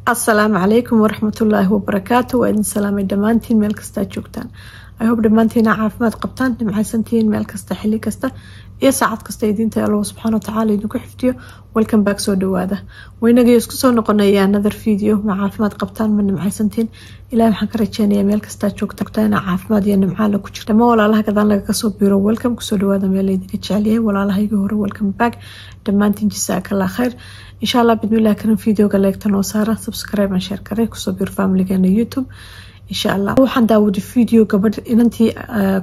السلام عليكم ورحمة الله وبركاته وإن سلام دمانتين ميل كستا جوجتان I hope دمانتين عافماد قبطان معي سنتين ميل كستا حلي كستا إيه ساعد كستا يدينتا الله سبحانه وتعالى يدوكو حفتيو welcome back سو دواده ويناقي يسكسو نقولنا يا another فيديو مع عافماد قبطان من معي سنتين إلى محن كريتشانيا ميل كستا جوجتان عافماد يا نمعالا كوشرتا ما ولا الله كذا لك كسو بيرو welcome كسو دواده ميل يدينك تشعليه ولا الله يقهر welcome back دمانتين جزاك الله خير إن شاء الله بإذن الله كان فيديو قال لك تنوصاره سبسكرايب وشير كريك وصبر فاميلي كان يوتيوب إن شاء الله وحن داود فيديو قبل إن أنتي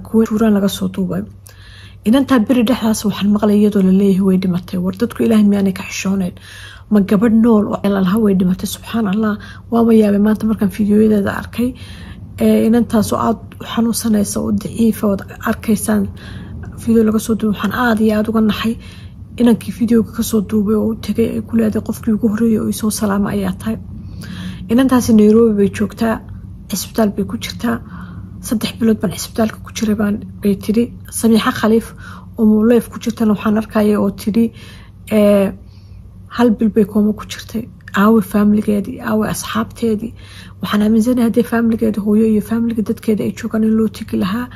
كوران لقى صوتوبة إن أنت بري دحاس وحن مغلي يدو لليه هو يدمته وردتك إلهي مياني كحشونين ما قبل نول وعلى الهوا يدمته سبحان الله وما يابي ما أنت مركن فيديو إذا دا أركي إن أنت سؤال وحنو سنة يسود ضعيفة وأركيسان فيديو لقى صوتو وحن عادي عادو قنحي inankii fiidiyoga kasoo duubay oo tagay ay ku leedahay qofkii ugu horeeyay oo soo salaama ayaa tahay inantaasi Nairobi bay joogtaa isbitaal bay ku jirtaa 3 bilood baan isbitaalka ku jiray baan bay tiri Samiixa Khaliif oo muuleef ku jirtana waxaan arkayay oo tiri hal bil bay kooma ku jirtay aawe family-geedii aawe asxaabteedii waxaan aaminsanahay hadii family-geeda hooyo iyo family-ga dadkeeda ay joogaan in loo tagi lahaa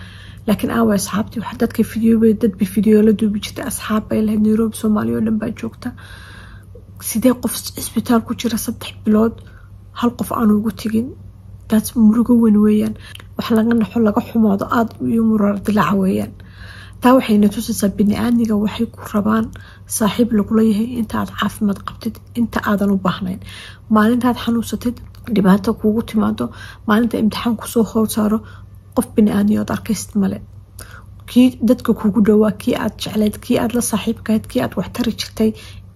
لكن أول أصحابتي وحدات كيف فيديو بدت بفيديو لدو بيجت أصحاب اللي نيروبي سومالي ولم بجوكتا سيدي قف إسبيتال كوشيرا 3 بلود هل قف أنا وقتين دات مرقوين ويان وحلقنا نحلقا حماضات يمرر دلع ويان تاو حين توسس بني آنيقا وحي كربان صاحب لقليه انت عاد عافمد قبتد انت آدانو باهنين مالين انت عاد حنوستد دباتا كوغوتي مادو مالين انت امتحان كسو خوصارو qof bini aadmiyood arkaysid male kii dadka kugu dhawaa kii aad jecleed kii aad la saaxiibkayd kii aad wax tari jirtay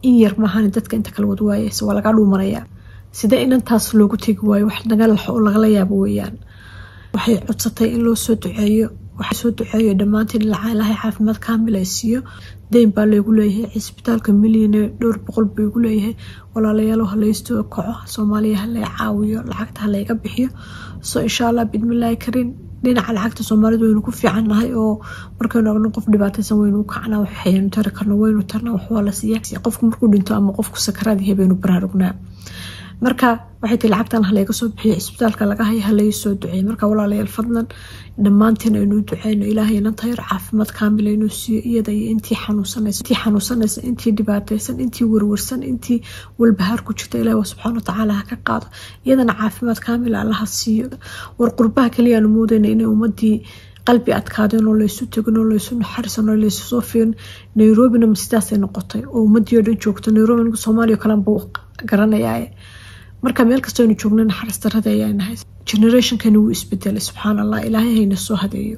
in yar maahan dadka inta kala wad waayay waa laga dhuumanaya sida inantaas loogu tagi waayo wax laga yaabo weeyaan waxay codsatay in loo soo duceeyo waxa soo duceeyo dhamaantiin ilaahay caafimaad kaamil ay siiyo deyn baa lagu leeyahay isbitaalka milyan dhowr boqol buu ugu leeyahay walaalayaal halaysto kaco Soomaaliya halay caawiyo lacagta laga bixiyo so insha Allah bidmillahi karin dhinaca lacagta Soomaalidu waynu ku fiicanahay oo markaynu ogno qof dhibaataysan waynu kacnaa waxaynu tari karno waynu tarna wax wala siyaasi qofku markuu dhinto ama qofku sakaraad yahay baraarugnaa marka waxay tii lacagtan haleega soo bixiyo isbitaalka laga hayo halay soo duceey marka walaalayaal fadlan dhamaanteen aynu duceeyno ilaahay inanta yar caafimaad kaamil aynu siiyo iyada iyo intii xanuunsanaysa intii dhibaataysan intii warwarsan intii walbahaar ku jirta ilaahay subhanahu wa ta'ala ka qaado iyadana caafimaad kaamil Allah siiyo war qurbaha kaliya aanu moodayna inay ummadii qalbi adkaadeen oo laysu tagin oo laysu naxariisan oo laysu soo fiirin Nairobi-na mistaasay noqotay oo ummadii oo dhan joogto Nairobi Soomaaliya kala buu garanayay marka meel kasta oo joogna naxariis darrada ayay nahay generation kan uu isbedelay subhanallah ilaahay hayna soo hadeeyo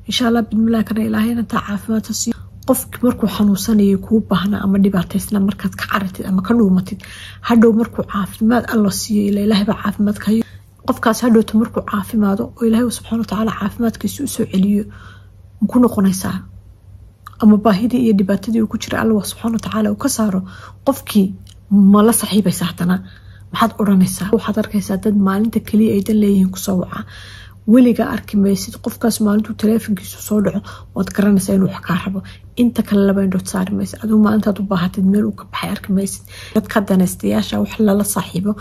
insha Allah bidmillaah kana ilaahay inta caafimaad siiyo qofki markuu xanuunsanayo ku baahna ama dhibaataysna markaad ka caratid ama ka dhuumatid hadhow markuu caafimaad Allah siiyo ilaahay ba caafimaad ka qofkaas hadhow markuu caafimaado oo ilaahay subhanahu wa ta'ala caafimaadkiisa u soo celiyo ku noqonaysaa ama baahidii iyo dhibaatadii uu ku jiray Allah subhanahu wa ta'ala uu ka saaro qofkii ma la saaxiibaysaa hadana maxaad oranaysaa waxaad arkaysaa dad maalinta kaliya ay dan leeyihiin ku soo waca weliga arki maysid qofkaas maalintu teleefankiisu soo dhaco waad garanaysaa inuu wax ka rabo inta kale laba indhood saari maysid adigu maalintaad u baahatid meel uu ka baxay arki maysid dadka danaystayaasha wax lala saaxiibo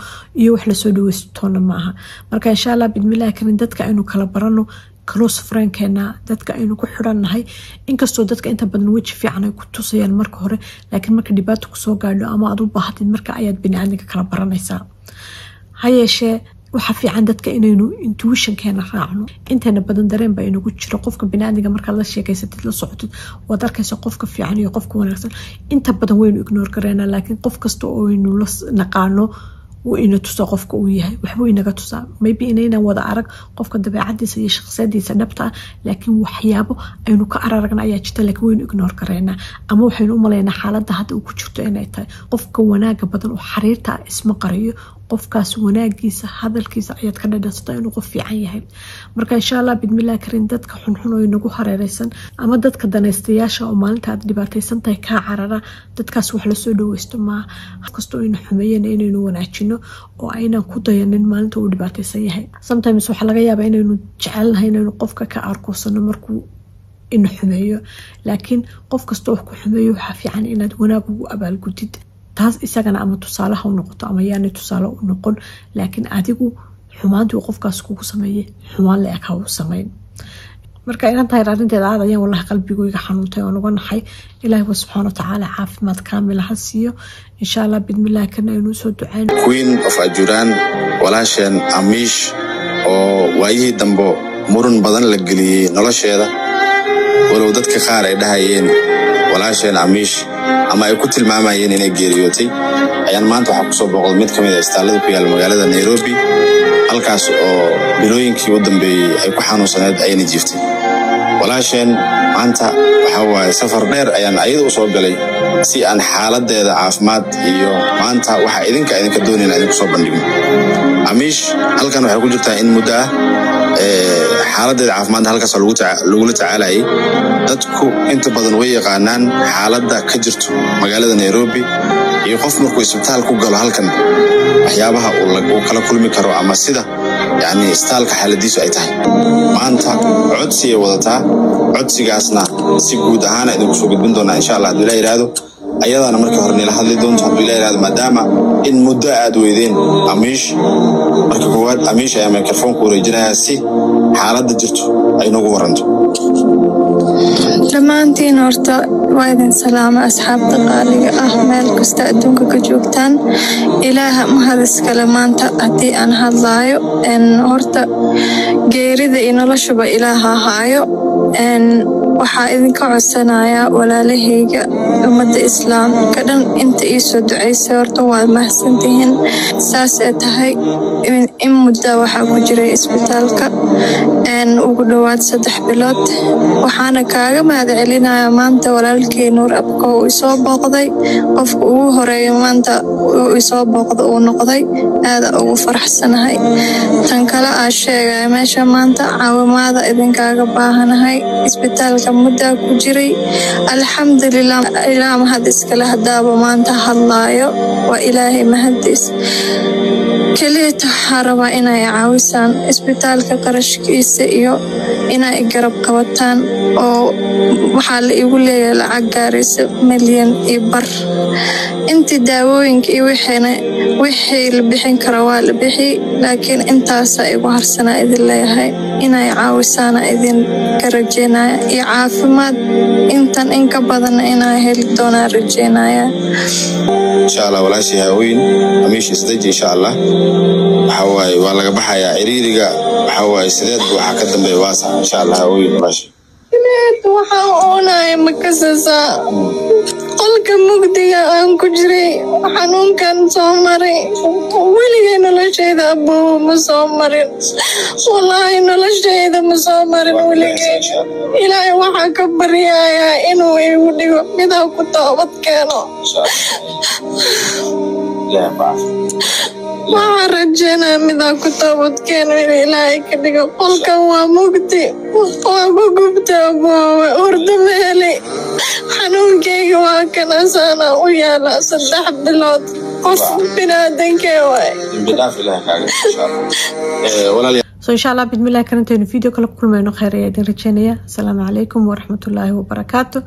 iyo wax la soo dhaweystoona maaha marka insha Allah bidmillaah kan dadka aynu kala barano close friend-keena dadka aynu ku xiranahay inkastoo dadka inta badan waji fiican ay ku tusayaan marka hore laakiin marka dhibaato ku soo gaadho ama aad u baahatid marka ayaad bini'aadamka kala baranaysaa hayeeshee waxa fiican dadka inaynu intuition-keena raacno intana badan dareen baa inagu jiro qofka bini'aadamka marka la sheekaysatid la socotid waad arkaysaa qofka fiican iyo qofka wanaagsan inta badan waynu ignore gareynaa laakiin qof kasta oo aynu la naqaano وإنه تصا قفك وياه وحبوا إنك تصا maybe إننا وضع عرق قفك دبعتي سي شخصيتي سنبتها لكن وحيابه إنه كأررقنا أي شيء لكن وين إجنور كرينا أما وحين ملينا حالة هذا وكشرته إنه تاي قفك وناق بدل وحريرته اسم قريه qofkaas wanaagiisa hadalkiisa ayaad ka dhadhaystaa inuu qof fiican yahay marka insha Allah bidmillaah karin dadka xunxun oo inagu hareeraysan ama dadka danaystayaasha oo maalinta aad dhibaataysan tahay ka carara dadkaas wax la soo dhaweysto ma kasto in xumeeyeen inaynu wanaajino oo aynan ku dayanin maalinta uu dhibaataysan yahay sometimes waxa laga yaabaa inaynu jecelnahay inaynu qofka ka arkoosano markuu in xumeeyo laakiin qof kasto wax ku xumeeyo waxa fiican inaad wanaag ugu abaalgudid taas isagana ama tusaale ha u noqoto ama yaani tusaale u noqon laakiin adigu xumaantii qofkaas kugu sameeyay xumaan la eg ha u sameyn marka inaan tahay arinteeda aad ayaan wallahi qalbigayga xanuuntay oo uga naxay ilaahay subhanahu wa ta'ala caafimaad kaamil ha siiyo insha Allah bidmillah kana inuu soo duceyno Queen of Ajuran walaashan Amish oo waayihii dambo murun badan la galiyay nolosheeda walow dadka qaar ay dhahayeen walaashan Amish ama ay ku tilmaamayeen inay geeriyootay ayaan maanta waxa ku soo booqday mid kamid ah istaalada ku yaal magaalada Nairobi halkaas oo bilooyinkii u dambeeyay ay ku xanuunsaneed ayna jiiftay walaashan maanta waxa waay safar dheer ayaan ayada u soo galay si aan xaaladeeda caafimaad iyo maanta waxa idinka doonayna idinku soo bandhigno Amish halkan waxa ku jirtaa in muddo xaaladeeda caafimaad halkaas lagu tacaalay dadku inta badan way yaqaanaan xaaladda ka jirto magaalada Nairobi iyo qof markuu isbitaal ku galo halkan waxyaabaha uu kala kulmi karo ama sida yani istaalka xaaladiisu ay tahay maanta codsi ay wadataa codsigaasna si guud ahaan idinku soo gudbin doonaa insha Allah hadii la yiraahdo ayadana markii hore nila hadli doonto hadii la yiraahdo maadaama in muddo aad weydeen Amish marka koowaad Amish ayaa microphone ku wareejinaya si xaaladda jirto ay nagu waranto dhammaantiin horta waa idin salaama asxaabta qaaliga ah meel kasta adduunka ka joogtaan ilaaha mahad iskale maanta haddii aan hadlaayo horta geerida iyo noloshuba ilaaha haayo waxaa idinka codsanayaa walaalahayga ummadda islaamka dhan inta ii soo duceysay horta waad mahadsantihiin saas ay tahay in muddo waxaa ku jiray isbitaalka ugu dhawaad 3 bilood waxaana kaaga mahadcelinayaa maanta walaalkay Nuur Abko uu soo booqday qofka ugu horeeyay maanta uu soo booqdo uu noqday aad ugu faraxsanahay tan kale aan sheegay meesha maanta caawimaada idinkaaga baahanahay isbitaalka muddo ku jiray alxamdulillah ilaa mahad iskale hadaaba maanta hadlaayo waa ilaahay mahadiis kaliya haraba inay caawisaan isbitaalka qarashkiisa iyo inay garab qabataan oo waxa la igu leeyahay lacag gaaraysa milyan iyo bar inta daawooyinka iyo wixii la bixin karo waa la bixi laakiin intaas ay ugu harsanaa idin leeyahay inay caawisaan idin karajeenaya iyo caafimaad intan in ka badan inay heli doonaan rajeynaya insha Allah walaashi haween Amish isdaji insha Allah waxa waay waa laga baxayaa ciriiriga waxa waay sideed waxa ka dambeeya waasa insha Allah haween walaashi waxa oonay makasasa qolka mugdiga aan ku jiray xanuunkan soo maray weligay noloshayda abuu ma soo marin wallahi noloshayda ma soo marin weligay ilaahay waxa ka baryayaa inuu igu dhigo mid ku toobad keeno waxaan rajeynaa mid ku toobad keeno ilaahay ka dhigo qolkan waa mugdi waa ku gubtaa urdu meeli xanuunkayga waa kana sana u yaala 3 bilood qof binaadankee waay bidaaf ilaahay kaaga insha Allah walaal so insha Allah bidmillah kanteenu video kala kulmayno khayr ayaan rajeynaya assalamu alaykum wa rahmatullahi wa barakatuh